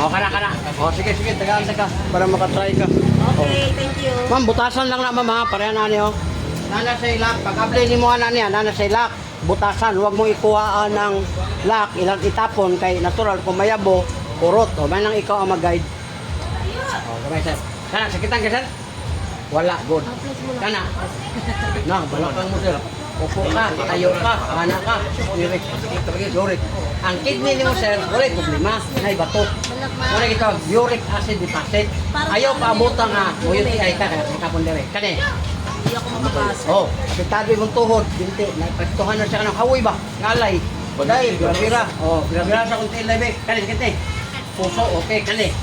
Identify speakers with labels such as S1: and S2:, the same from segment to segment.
S1: O, kana. O, sige, tagaan ka. Para makatry ka.
S2: Okay, thank you.
S1: Ma'am, butasan lang na, ma'am, ha. Pareha na niyo. Nana sa ilak. Pag-apply ni mo, niya, nana sa ilak. Butasan. Huwag mo ikuhaan ng lock. Ilang itapon kay natural. Kung mayabo, kurot. O, may nang ikaw ang mag-guide. O, kamay, sir. Kana, sakitan ka, sir? Wala, good. Kana. No, balakang mo, sir. Upo ka, tayo ka, ana ka. Uric. Ang kidney ni mo, sir, wala problema. May bato. Wala ito, uric acid deposit. Ayaw paabutan nga, nguyot ay ka, kaya kapon dire. Kani?
S2: Hindi ako makabasa.
S1: Oh, apektado yung tuhod, binti. Nagpagtuhan na siya ng hawoy ba? Ngalay. Dahil, bira-bira. Oh, bira-bira sa kunti labi. Kani, kani. Puso, okay, kani.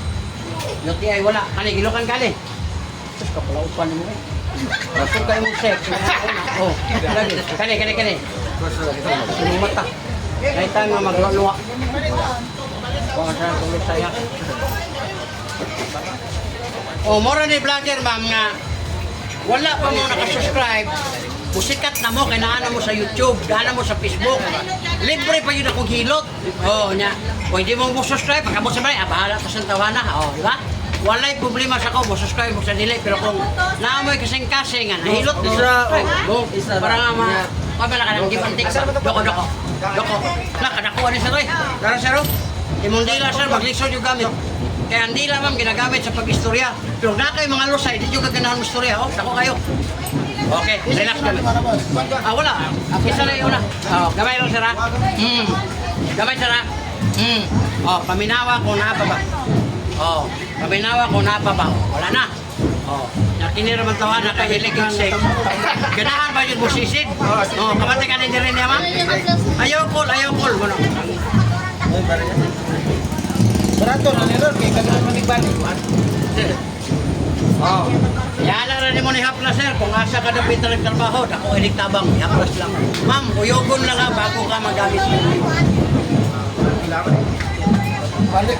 S1: Yuti ay wala. Kani, gilokan kani. Sus, kapalaupan mo eh. Masuk kayo mong sex. Oh, lagi. Kani. Sinong mata. Kahit tayo nga magluwa. Baka sa tulog saya. Oh, mora ni vlogger, ma'am, nga wala pa mo nakasubscribe. Musikat na mo, kailangan mo sa YouTube, kailangan mo sa Facebook. Libre pa yun akong hilot. Oh, nya. O hindi mo subscribe, pagka mo sabay, bahala pa sa tawana. Oh, di ba? Walay problema sa ko, mo subscribe mo sa dili, pero kung naamoy kasing-kasing nga, nahilot mo. Para nga kami na ka ng give and take. Doko. Nakadakuha ni sir, Dara sir, imong dila sir, maglisod yung gamit. Kaya ang dila ma'am, ginagamit sa pag-istorya. Pero na kayo mga lusay, di yung gaganahan mo istorya. Oh, sako kayo. Okay, relax kami. Wala. Isa na yun na. Gamay lang sir, ha? Gamay sir, ha? Oh, paminawa ko na ba? Oh, paminawa ko na pa ba? Wala na. Oh, nakini naman tawa na kahilig yung sex. Ganahan ba yun mo sisid? Oh, kamati ka din rin niya, ma'am? Ayaw call. Ano?
S3: Barato na nilor, kaya ka naman magbalik.
S1: Oh, yan lang rin mo ni Haplas, sir. Kung asa ka na pinta nagtrabaho, ako ay nagtabang. Haplas lang. Ma'am, uyogon lang ha, bago ka magamit.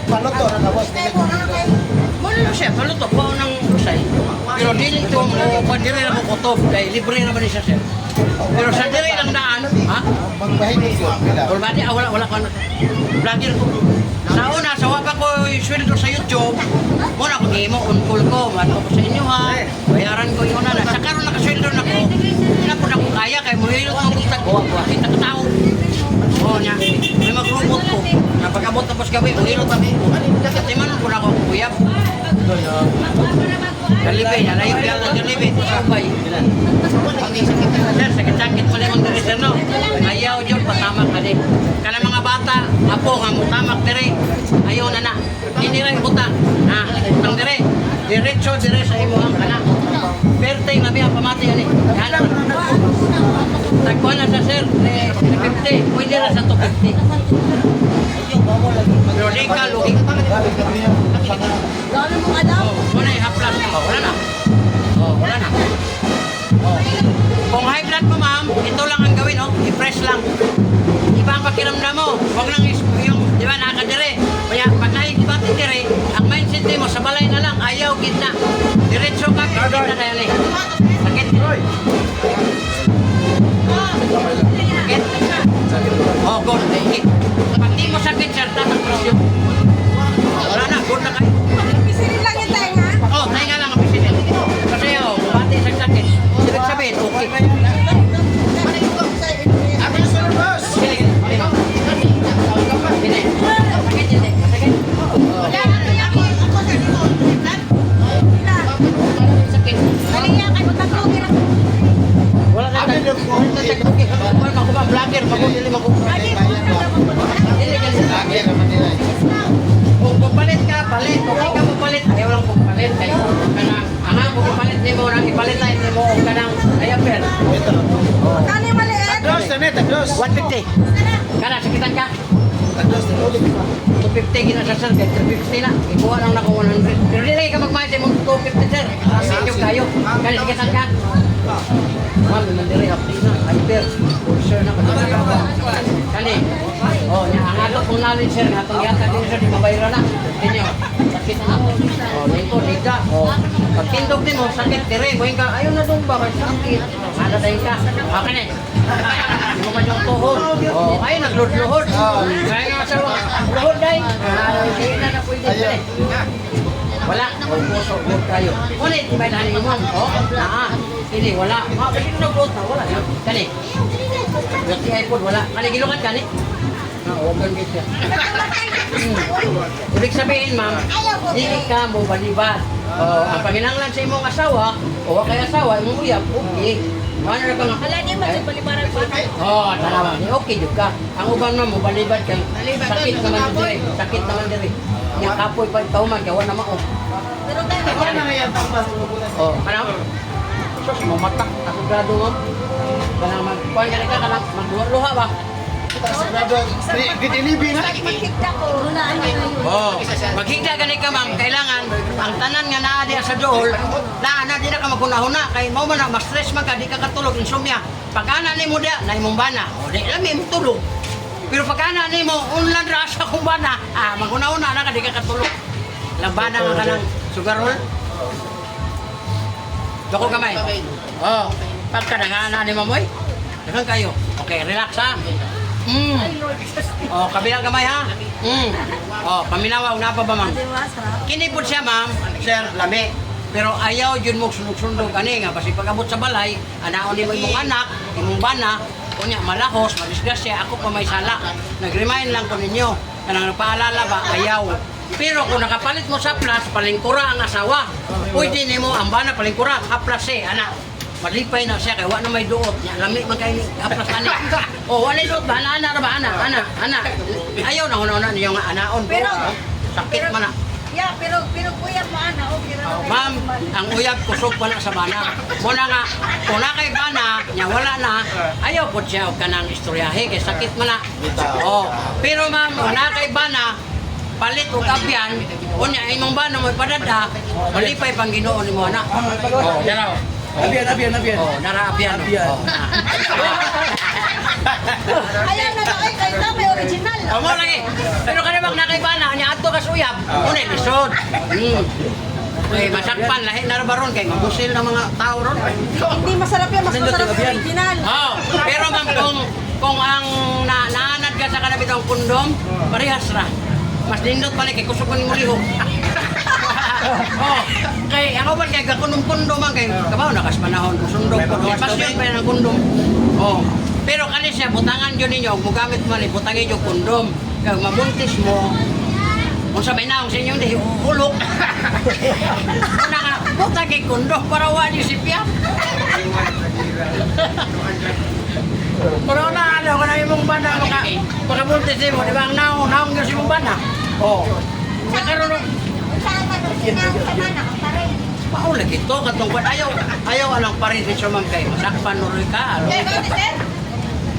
S3: Paluto na tapos
S1: Ano siya, paluto po ng usay. Pero dili ito mo, dili na mo kutob, dahil libre naman siya, sir. Pero sa dili lang daan, ha?
S3: magpahinig yun.
S1: Kulbadi, wala ko na. Vlogger ko. Sa una, sa wapa ko sweldo sa YouTube, muna ko himo, on-call ko, ano ko sa inyo ha, bayaran ko yun na. Sa karoon nakasweldo na ko, na po na ko kaya, kaya mo hilot ang gusto ko, kita ko tao. Oo niya, may mag-robot ko. Napag-abot tapos gabi, hilot ang ko. Kasi man po na ako kuyab. Galibay, nalayo yan ng galibay, sabay. Sir, sakit-sakit mo limang diri, sir, no? Ayaw dyan, patamak ka din. Kana mga bata, apo nga mo tamak diri. Ayaw na. Iniray buta. Utang diri. Diretso diri sa imo ang kana. Pertay nga biya pamati ani. Yan. Tagkuhan na sa sir, 50. Pwede na sa 250. Pero di ka, lugi.
S2: Dami mong alam.
S1: Wala yung haplas. Wala na. Wala na. Kung high blood mo, ma'am, ito lang ang gawin, i-press lang. Iba ang pakiramdam mo. Huwag lang yung, di ba, nakakadire. Kaya pag nahigibatin dire, ang mindset mo, sa balay na lang, ayaw, gitna. Diretso ka, gitna kaya ni. Sakit. Sakit? Oh, good. Pag di mo sakit, sir, tatak presyo. Wala na, good na kayo.
S2: Pisilin lang yung tenga.
S1: Oh, tayo nga lang ang pisilin. Kasi, bati sa sakit. Ibig sabihin, okay. Wala na tayo. Wala ako ba vlogger, magudili mo ko. Kung pupalit ka, palit. Kung hindi ka pupalit, ayaw lang pupalit. Kaya ang pupalit ni mo, nang ipalit na ni mo, ka ng ayaper.
S2: Kano yung maliit?
S3: Tagdos na tagdos.
S1: 150. Kana, sakitan ka?
S3: Tagdos na ulit.
S1: 250 ginasasal, kaya 350 na. Ikuha lang na ko 100. Pero di lagi ka magmayad mo 250, sir. Medyo kayo. Kana, sakitan ka? Ma'am, mandiri, hapdi na. Hyper. Sir na ka. Kani. Oh, nya ang ato kung knowledge, sir. Atong yata din, sir. Di mabayra na. Inyo. Sakit na. Oh, dito, dito. Oh. Pag tindog din mo, sakit. Tire, buhin ka. Ayaw na doon ba? Sakit. Ano dahil ka? Kani. Hindi mo ka yung tuhod. Oh, ay, nagluhod-luhod. Kaya nga sa luhod dahil. Hindi na na po
S3: Ayaw.
S1: Wala. O, puso, good kayo. Ulit, may nani mo. O, naa. Hindi, wala. Kasi kung nag-vote na, wala. Kani. Yung iPod, wala. Kani, gilukan kani. Open gate siya. Ibig sabihin, ma'am, dili ka mo balibad. Ang panginanglan sa imong asawa, o wa kay asawa, imong uyab, okay. Ano na bang
S2: Wala niya man sa balibaran pa.
S1: tama. Okay jud ka. Ang uban man mo balibad kay sakit naman diri. Sakit naman diri. Yang kapoy pa ikaw man gawa na mao.
S2: Pero tayo
S3: Ako na nga yan, tampas.
S1: Ano? Sus mo matak asugado mo. Kanang magkuan ka kanang magluha ba?
S3: Sigurado, gidilibi na.
S2: Magkikita ko. Runaan niya ngayon.
S1: Maghigda gani ka ma'am, kailangan ang tanan nga naa diha sa dool, naa di na ka maghuna-huna kay mao man na ma-stress man ka di ka katulog insomnia. Pagkana nimo dia na imong bana, o di lami mo tulog. Pero pagkana nimo unlan ra sa kung bana, maghuna-huna na ka di ka katulog. Labana nga kanang sugarol. Dako gamay. Pagkadangana ni mamoy. Dagan kayo. Okay, relax ha. Kabilang gamay ha. Paminawa, una pa ba ma'am?
S2: Diwasa.
S1: Kini po siya ma'am, sir, lami. Pero ayaw yun mo sunod-sunod kani nga. Kasi pag-abot sa balay, anaon ni mo imong anak, imong bana, kunya malahos, madisgrasya, ako pa may sala. Nag-remind lang ko ninyo, na nagpaalala ba, ayaw. Pero kung nakapalit mo sa plus, palingkura ang asawa. Pwede ni mo ang bana, palingkura, haplas anak. Malipay na siya kay wa na may duot. Nya lami man kay haplas ani. Wala duot ba ana ra ba ana. Ayaw na una niyo nga anaon.
S2: Pero
S1: sakit man na.
S2: Yeah, pero kuya mo ana okay ra.
S1: Ma'am, ang uyab kusog pa na sa bana. Muna nga, kung na kay bana, nya wala na, ayaw po siya og kanang istoryahe kay sakit man na. Pero ma'am, kung na kay bana, palit og abyan, unya imong bana mo padada, malipay pang Ginoo nimo ana. Daraw.
S3: Abiyan.
S1: Nara abyan.
S2: Ayaw na kay na may original.
S1: Mo lagi. Pero kada bang nakaibana nya adto ka suyab, unay lisod. Masakpan lahi na baron kay mabusil ng mga tao ron.
S2: Hindi masarap yan, mas masarap yung original.
S1: Pero ma'am kung ang naanad ka sa kanabit ang kondom, parehas ra. Mas nindot pa kay kusog man mo liho. Kay ako man kay gakundom-kundom man kay kabaw nakas panahon kusundog ko. Mas yun pa ng kondom. Pero kani siya butangan yun ninyo, mugamit man ibutangin yung kondom. Kaya mabuntis mo, kung sabay na sa inyo, hindi ulok. Una nga, butang kay kondom para wala niyo si Pia. Pero na ano, kung na imong bana, makabuntis mo, di ba ang naong yun si imong bana? Nakaroon Paulag ito, katungkod. Ayaw alang pa rin siya ma'am kayo. Masakpan nuloy ka.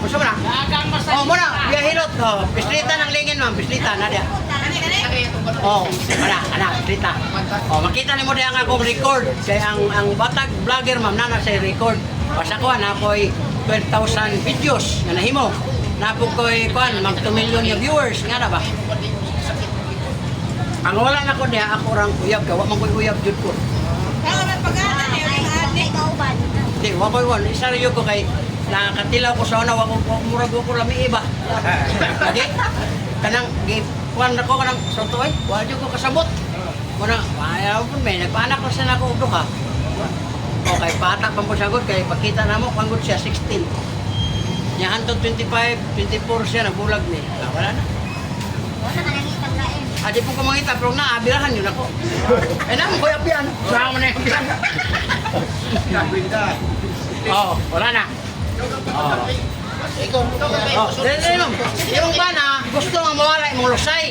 S1: Gusto mo na? Muna, biyahilot. Pislita ng lingin ma'am, pislita. Nadia. Pislita. Makita ni mo diyan akong record. Kaya ang batag vlogger ma'am, na sa record. Basta ko, na ako'y 12,000 videos na nahimo. Na po ko'y, mag 2 million yung viewers. Nga na ba? Ang wala na ko niya, ako orang uyab ka. Wag man ko'y uyab jud ko. Hindi, wag ko'y wan. Isa rin ko kay nakatilaw ko sa una, wag ko murag ko lami iba. Okay? Kanang, kuhan na ko kanang sotoy, wag ko kasabot. Muna, ayaw po may, nagpaanak ko sa nako og duha. Okay, bata pa po sagot, kay pakita na mo, panggod siya, 16. Nya hantod 25, 24 siya, nabulag ni. Wala na. Adi po ko mangita, pero naabirahan yun ako. Naman ko yung yan. Sama mo na yung yan. Wala na. Dali ma'am, yung bana, gusto nga mawala yung lusay.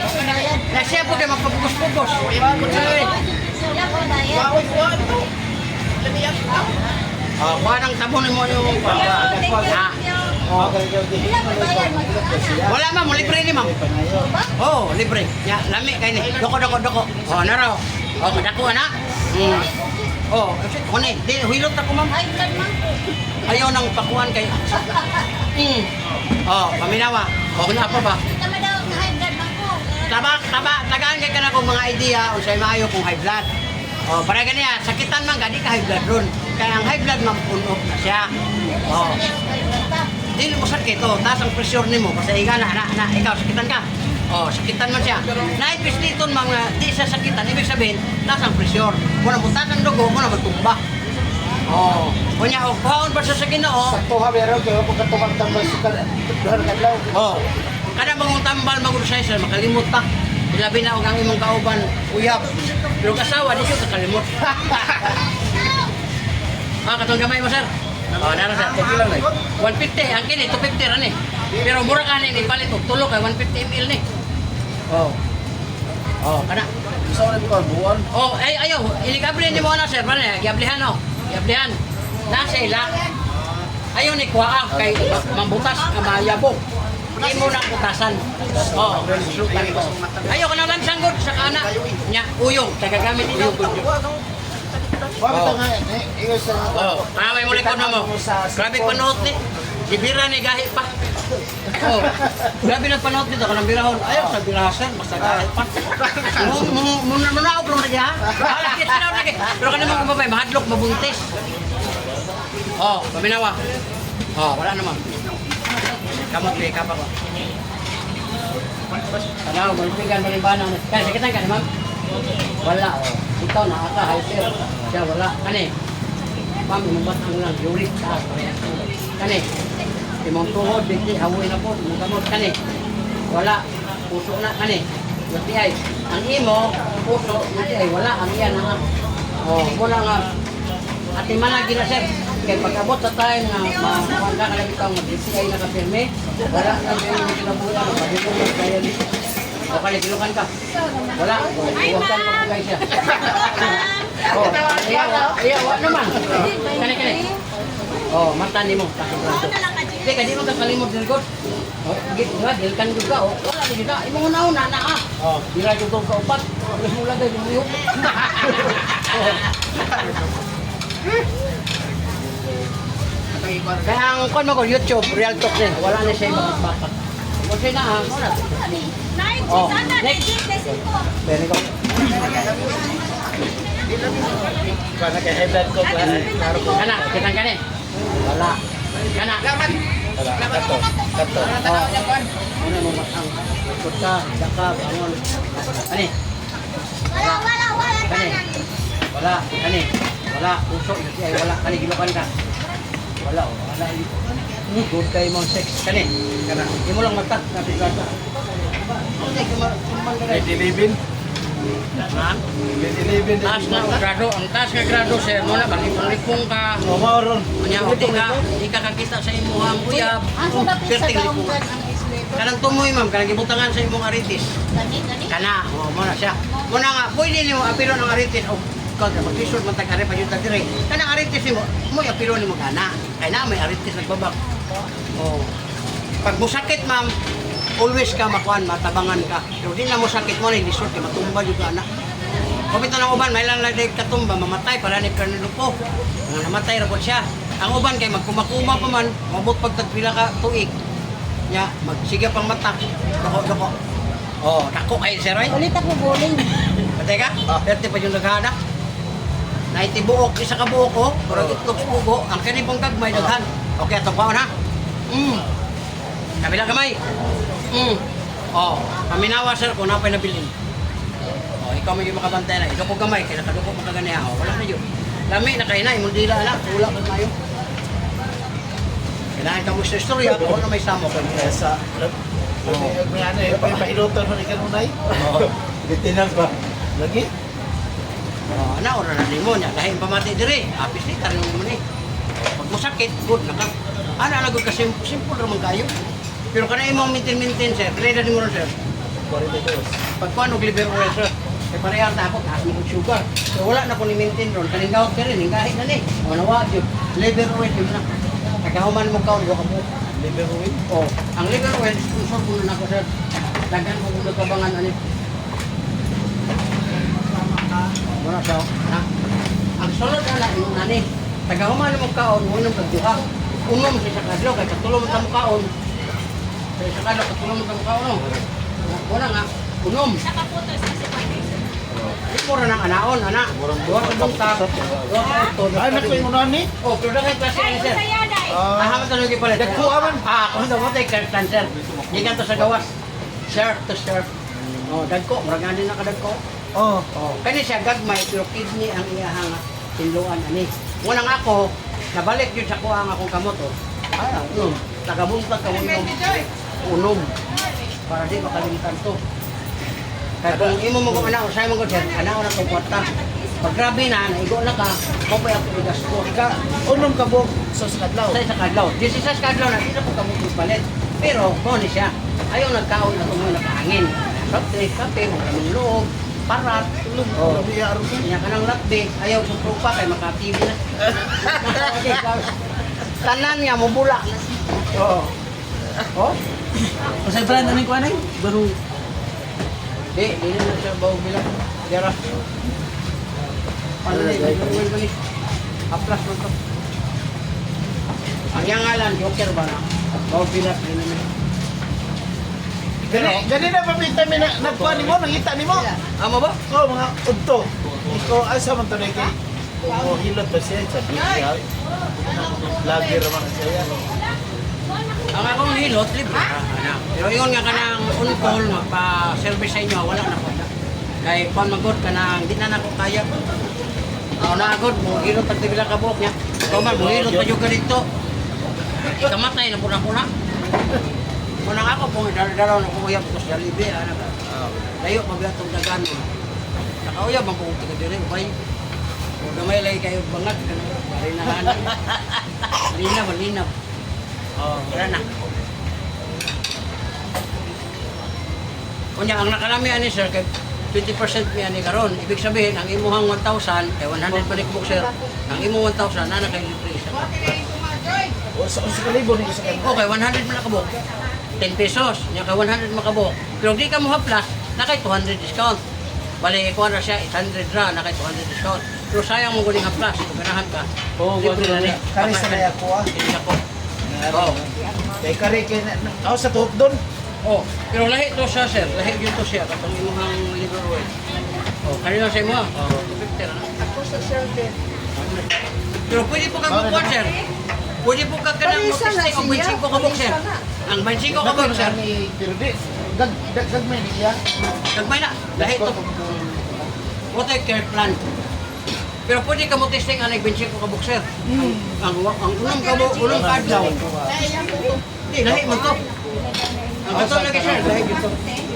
S1: Na siya po kayo magpapugos-pugos. Parang tabon mo yung wala ma'am, libre ni ma'am. Libre. Ya, lami kay ni. Doko. Naraw. Kadako na. Kone, di hilot ako ma'am. Ayaw nang pakuan kay. Paminawa. Na pa ba? Tagaan kay kana kong mga idea unsay maayo kung high blood. Para ganiya, sakitan man gadi ka high blood ron. Kaya ang high blood ma'am puno na siya. Dili mo sakit taas ang pressure nimo kasi ikaw na ikaw sakitan ka. Oh, sakitan man siya. Naipis dito mga di sa sakitan, ibig sabihin, taas ang presyon. Muna butas ang dugo, muna matumba. Oh, kunya o kuhaon pa sa Ginoo.
S3: Sakto ha, pero kaya pagka tumagtambal sa duhar kadlaw.
S1: Oh. Kada mong tambal mag-usay sir, makalimot ta. Ilabi na og ang imong kauban uyab. Pero kasawa di siya kakalimot. Katong gamay mo sir. Oh, nara sir. 150 ang kini 250 ra ni. Pero mura kani ni palit og tulo kay 150 ml ni. Oh. Oh, kana.
S3: Isa ulit ko, buwan.
S1: Oh, ay ayo, iligable ni mo na sir, bane, giablihan no. Giablihan. Nasa ila. Ayaw ni kuha kay mambutas nga mayabok. Hindi mo na butasan. Oh, susukan ko. Ayaw ka na lang sanggol sa kana. Nya, uyong, tagagamit uyong.
S3: Bakit nga ingon sa
S1: Oh, may muli ko na mo. Grabe panood ni. Ibira ni gahi pa. Oh, grabe na panood nito kanang birahon. Ayaw sa birahasan, basta gahi pa. Muna ako lang ha. Halakit na lagi. Pero kanang mga babay mahadlok mabuntis. Oh, paminawa. Oh, wala naman. Kamot kay kapa ko. Tanaw, balikan balibanan. Kaya sakitan ka, ma'am. Wala. Oh. Ikaw na ata high sir. Siya wala. Kani. Ma'am, inubat ang lang yurik ta. Kani. Imong tuhod dili hawoy na po, imong gamot kani. Wala. Puso na kani. Luti ay. Ang imo puso, luti ay wala ang iyan na. Oh, wala nga. Ati man lagi na sir. Kaya pag-abot sa time nga mawala ka lang itong mag-DCI na kapirme, wala na yung kinabutan, pag-itulog kaya ni. O kaya kilukan ka. Wala. Huwag kang pagpagay siya. O, ayaw naman. Kani. O, mata ni mo. Hindi, kaya di mo kakalimod ng God. O, dilkan juga. O, wala na juga. Imong una-una na ah. Dila yung ka upat. Alas mo lagay yung uyok. Kaya ang kon mo ko YouTube, Real Talk din. Wala na siya ibang bakit. Kung siya na ang wala. Oh, next. Very good.
S3: kana kay high blood ko
S1: Kana, kitang kani. Wala. Kana.
S3: Kato.
S1: Ano mo matang? Kuta, dakab, angon. Kani. Kani. Wala. Kani. Wala. Usok. Ay, wala. Kani, gilukan ka. Wala. Wala. Good kay mong sex. Kani. Kana. Di mo lang magtak. Napigata.
S3: Ay dilibin.
S1: Ma'am?
S3: Dilibin.
S1: Taas na ang grado. Ang taas nga grado, sir. Mo na, malipong-lipong ka.
S3: O maoron.
S1: Kanya, di ka kakita sa imong uyab. Perting lipungan. Kanang tumoy, ma'am. Kanang gibutangan sa imong aritis. Kana. O, mo na siya. Mo na nga, pwede niyo apiro ng aritis. O, kag mag-isod man tag-ari pa yung tagdiri. Kanang aritis mo, mo apiro ni mo kana. Kaya na, may aritis nagbabak. O, pag musakit, ma'am, always ka makuan, matabangan ka. Pero di na mo sakit mo na, lisod ka, matumba juga na. Kumita ng uban, may lang lagay katumba, mamatay, para ni Pernilupo. Nga namatay ra po siya. Ang uban kay magkumakuma pa man, mabot pag tagpila ka tuig. Nya, magsige pang mata. Dako. Oh, dako kay sir ay.
S2: Ulit ako bowling.
S1: Patay ka? Perte pa yung naghana. Naitibuok, isa ka buok ko, pero itlog pugo, ang kanipong gagmay daghan. Okay, atong paon ha? Kabilang kamay. Oh, paminawa sir kung napay nabilin. Oh, ikaw may makabantay na. Ito ko gamay, kaya nakaduko makaganiya. Oh, wala na yun. Lami na kayo na, imong dila na. Wala ka tayo. Kailangan ka mo sa istorya, kung ano may samo.
S3: Sa may ano eh, may pahilutan mo ni kanunay. Maintenance ba? Lagi?
S1: Oh, ana ora na nimo nya dahil pamati dire. Apis ni tarong mo ni. Pag mo sakit, good naka. Ana lagod ka simple ra man kayo. Pero kana imong maintain sir, ready mo ron sir.
S3: 42.
S1: Pag kuan og liver oil sir. Kay pareha ta ako taas mo og sugar. So wala na ko ni maintain ron. Kaning gawat ka rin, hingahi na ni. O nawa gyud. Liver oil yun na. Kagahuman mo kaon go ka mo.
S3: Liver oil?
S1: Oh, ang liver oil sponsor ko na ako sir. Daghan ko gud kabangan ani. Wala siya. Ha? Ang sunod na yung nani. Tagahuman mo kaon, unom kagduha. Unom sa kadlaw kay katulong mo kaon. Sa kadlaw katulong mo kaon. Wala nga, unom. Di mo rin ang anaon, anak. Duha ka bungtag. Duha ka ito.
S3: Ay, naku yung unahan ni?
S1: Oh, pero dahil klase ni sir. Aham ito nung ipalit.
S3: Dagko aman.
S1: Kung daw mo tayo cancer. Di ka to sa gawas. Surf to surf. Oh, dagko, murag ani na kadagko.
S3: Oh.
S1: Oh, kani siya gagmay pero kidney ang iyahang tinluan ani. Munang ako nabalik jud sa kuha ang akong kamot oh. Ay, tagabuntag ka unom para di makalimutan to. Kaya kung imo mo kung anak, usay mo ko sir, anak ko na itong kwarta. Pag grabe na, naigo na ka, mapay ako igasto.
S3: Unom ka buok sa kadlaw.
S1: Sa kadlaw. This is sa kadlaw na, di na po kamo palit. Pero, ni siya, ayaw nagkaon na tumoy nakahangin. Soft drink, kape, maraming loob, parat, tulog.
S3: Oh, biya aro.
S1: Kanya ka ng lakbe, ayaw sumprong pa kay makatib na. Tanan nga, mubula. Oo. Oh?
S4: Kasi brand ano yung kuha na yun? Baru.
S1: Di na siya bawa bilang. Dera. Ano na yun? Aplas mo to. Ang yang ngalan, Joker ba na? Bawa bilang.
S3: Gani na papita mi na nagkuha nimo, nangita nimo.
S1: Ama ba?
S3: Oh, mga udto. Iko asa man to na kay mo hilot ba siya sa biya. Lagi ra man siya.
S1: Ang akong hilot, libre. Pero yun nga ka ng on-call, magpa-service sa inyo, wala na ko. Kaya kung mag-good ka na, hindi na ako kaya. Ako na agad, mo hilot pag bilang kabuok niya. Ikaw man, mo hilot pa yung ganito. Ikamatay na puna-puna. Munang ako, kung dalaw na kumuyap ko sa libre, layo mabigat itong dagan mo. Nakauyab, ang pumunta ka din, bay. Kung gamay lagi kayo bangat, marinahan. Malinaw. Oh, wala na. Kunya, ang nakalami ani sir, kay 20% mi ani karon. Ibig sabihin, ang imuhang 1,000, kay 100 pa ni kubok sir. Ang imo 1,000, na kay libre sa
S3: O sa kalibo ni sa kanila.
S1: okay, 100 man nakabok. 10 pesos. Nya kay 100 makabok. Pero di ka mo haplas, na kay 200 discount. Bali, ikuha na siya, 800 ra, na kay 200 discount. Pero sayang mo guling haplas, kung ganahan ka. Libre na ni.
S3: Kani sa kaya ko ah.
S1: Hindi ako. Oh.
S3: Kay kare kay na sa tuhop doon.
S1: Oh, pero lahi to siya, sir. Lahi yun to siya. Katong imuhang liver oil. Oh, kanina sa imo. Oh, 50 na.
S2: Ako sa survey.
S1: Pero pwede po kang bukuan, sir. Pwede po ka kanang
S2: Palisa na
S1: mag-testing ang
S2: siya.
S1: 25 kabok, sir.
S2: Palisa na.
S1: Ang 25 kabok, sir.
S3: Pero di gagmay niya.
S1: Nagmay na. Lahi to. Water care plan. Pero pwede ka mo testing ang 25 kabok, sir. Ang unang kabok, unang kadlaw. Hindi, lahi mo to. Ang ito lagi, sir. Lahi dito.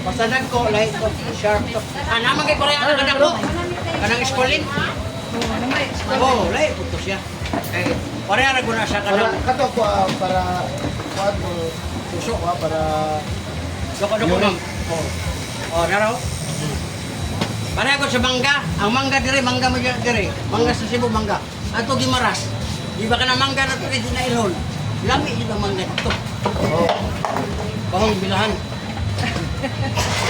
S1: Basta ko, lahi to. Sharp to. Ah, naman kay pareha na kanak ko. Kanang iskolin. Oh, lahi po to siya. Eh, pareha na guna siya
S3: Para
S1: kanang
S3: kato ko para kuan mo suso para
S1: doko-doko ma'am. Oh, naraw. Pareha ko sa mangga. Ang mangga dire, mangga mo dire. Mangga sa Cebu, mangga. Ato gimaras. Di ba ka na mangga na pwede na ilhon? Lami yun ang mangga dito.
S3: oh
S1: Bahong bilahan.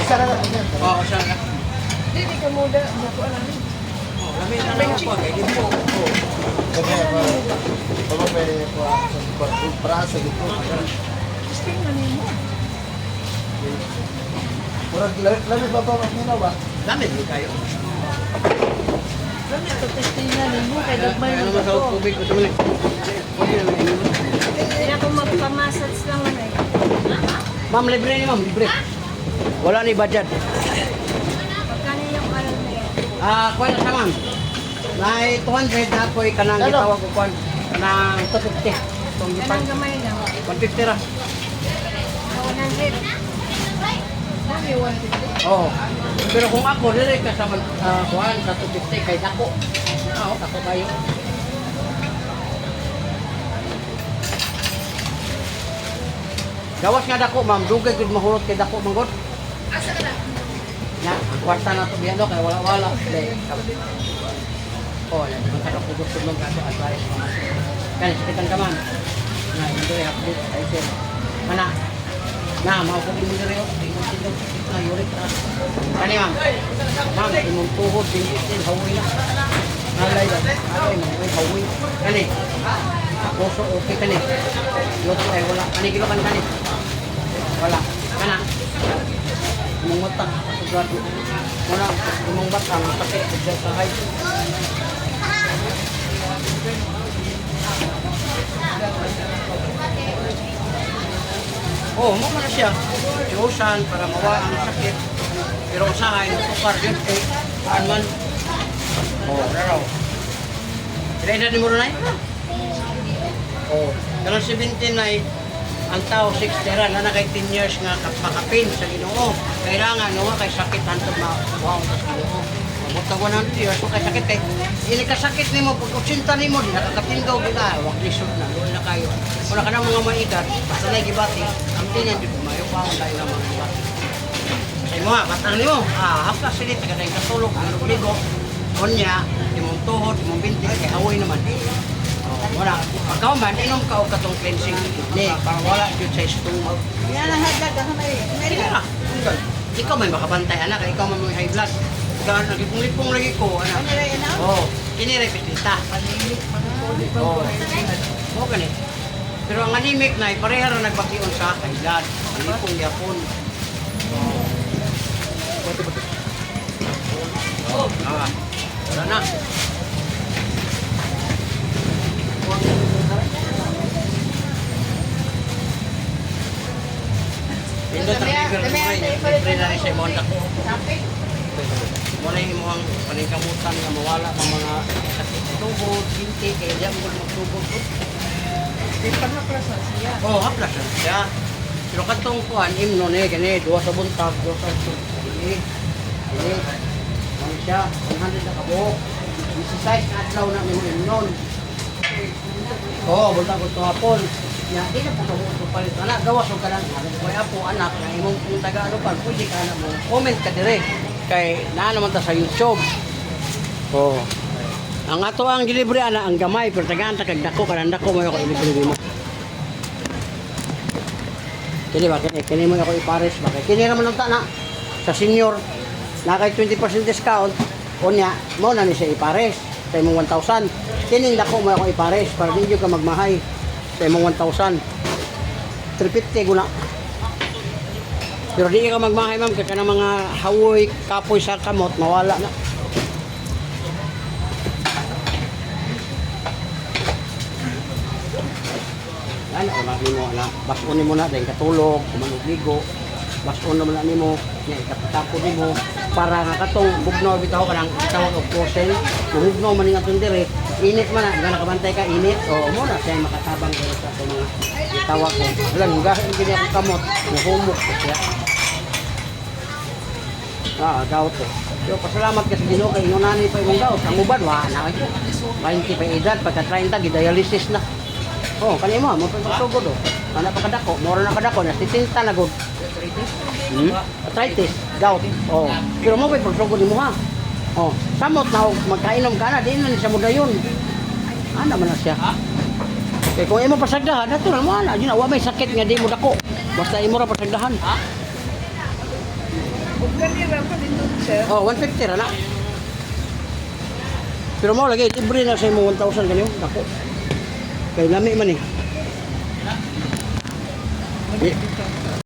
S3: isa na lang yan.
S1: Oh, siya na.
S2: Hindi ka muda. Buko na rin.
S1: Oh, lami na lang ako. Kaya di po.
S3: Kami ako may para sa gito.
S2: Sting na nimo.
S3: Murag lami ba magminaw ba?
S1: Lami din kayo.
S2: Kami ito testing na nimo. Kaya nagmay
S1: Kaya
S2: mo
S1: naman sa
S2: ko.
S1: tubig ko sa mali. Pwede naman yun.
S2: Hindi ako magpamassage lang na eh.
S1: Ma'am, libre ni ma'am, libre. Wala ni budget.
S2: Pagkano yung ano na yan?
S1: Ah, kuha na sa ma'am. May 200 na ako'y kanang
S3: Ano?
S1: gitawag ko kuhan. Kanang 250. Itong gipan.
S2: Kanang gamay na.
S1: 150 ra.
S2: 100. Dami 150.
S1: Oo. Pero kung ako, dire ka sa kuhan sa 250 kay dako. Oo, dako kayo. Gawas nga dako, ma'am. Dugay gud mahurot kay dako manggod.
S2: Asa ka na?
S1: Ya, ang kwarta na to biyado kay wala-wala. Oh, yan. Ang kakapugos ko nung kaso advice. Kaya, sakitan ka man. Na, hindi rin update. Ay, sir. Mana? Na, maupog mo nyo rin. Tingnan sila. Na, yurik na. Kani, ma'am. Ma'am, imong tuhod. Din, hawi na. Nalay ba? Alay, ma'am. Ay, hawi. Kani. Puso, okay kani. Luto ay wala. Kani, kilo kan kani. Wala. Kana. Imong matang. Sigurado. Muna, imong batang. Pati, kudya sa height. Oh, mo na siya. iusan para mawala ang sakit. Pero usahay, tukar yun, saan man. Raw. Kailan ni mo rin ay? Kalang 17 ay, ang tao 60 ra na kay 10 years nga makapin sa Ginoo. Kailangan no kay sakit hantod mawala sa Ginoo. Mabutang 100 years kay sakit kay ini ka sakit nimo pag 80 nimo di nakakatindog ka, wag lisod na, wala na kayo. Wala ka na mga maedad, basta na gibati, ang tingnan di mayo pa ang dahil na mga gibati. Say mo batang nimo, hapla sila taga dai katulog ang ligo. Kunya, imong tuhod, imong binti kay hawoy naman. Wala. Pagkaw man, inom ka o katong cleansing ni para wala yun sa stomach.
S2: Yan ang hagdag ako na eh.
S1: Sige na. Ikaw may makabantay, anak. Ikaw may high blood. Ikaw, nagipong-lipong lagi ko, anak.
S2: Ano rin ano?
S1: Oo. Kinire, pitita. Oo. Oo, ganit. Pero ang anemic na, pareha rin nagbakiyon sa high blood. Anipong yapon. Oo. Wala na. Pindot ang liver mo ay libre na rin sa imong dako. Muna yung mga paningkamutan na mawala ng mga sakit sa tubod, binti, kaya diyan mo magtubod.
S2: Di pa naplasan siya.
S1: Oo, haplas na siya. Pero katong kuhan, imno ni, gani, duwa sa buntag, duwa sa ini. Ano siya, 100 na kabo. Isa-size na atlaw na yung imnon. Oo, buntag ko ito hapon. Ya, di na po kamuto palit. Anak, gawas o ka lang. Kaya po, anak, na imong kung taga ano pa, pwede ka na mo. Comment ka dire. Kay, naa naman ta sa YouTube. Oo. Ang ato ang delivery, ana, ang gamay, pero tagaan ta kag dako, kanang dako mo ako i-delivery mo. Kini ba, kini mo ako ipares ba? Kini naman ang tana. Sa senior, na kay 20% discount, unya, mo na ni siya ipares. Sa imong 1,000. Kining dako mo ako ipares, para di ka magmahay. Sa imong 1,000. 350 guna. Pero di ka magmahay ma'am, kaya ng mga hawoy, kapoy sa kamot, mawala na. Yan, ulang mo na. Basun mo na, dahil katulog, kumanugligo. Basun naman na nimo, niya ikapitapo nimo. Para nga katong bugnaw bitaw ka ng tawag of porcel. Bugnaw man nga itong dire. Init man na, nakabantay ka, init. O mo na siya makatabang sa mga tawag ko. Alam, gahin din ako kamot, nahumok ko siya. Gout ko. Yo, pasalamat ka sa Ginoo kay inunani pa yung gout. Ang uban, na kayo. 20 pa edad, pagka 30, gidialysis na. Oh, kanimo mo pa pagsugod oh. Ana pa kadako, mora na kadako na titinta na gud. Arthritis, gout. Oh. Pero mo pa pagsugod nimo ha. Oh, samot na magkainom ka na, di na siya mudayon. Ana man na siya. Kay kung imo pasagdahan, natural mo ana, di na wa may sakit nga di mo dako. Basta imo ra pasagdahan.
S2: Ganira pa din doon, sir.
S1: Oh, 150 ra na. Pero mo lagi libre na sa imo 1,000 kanyo, dako. Kay lami man eh.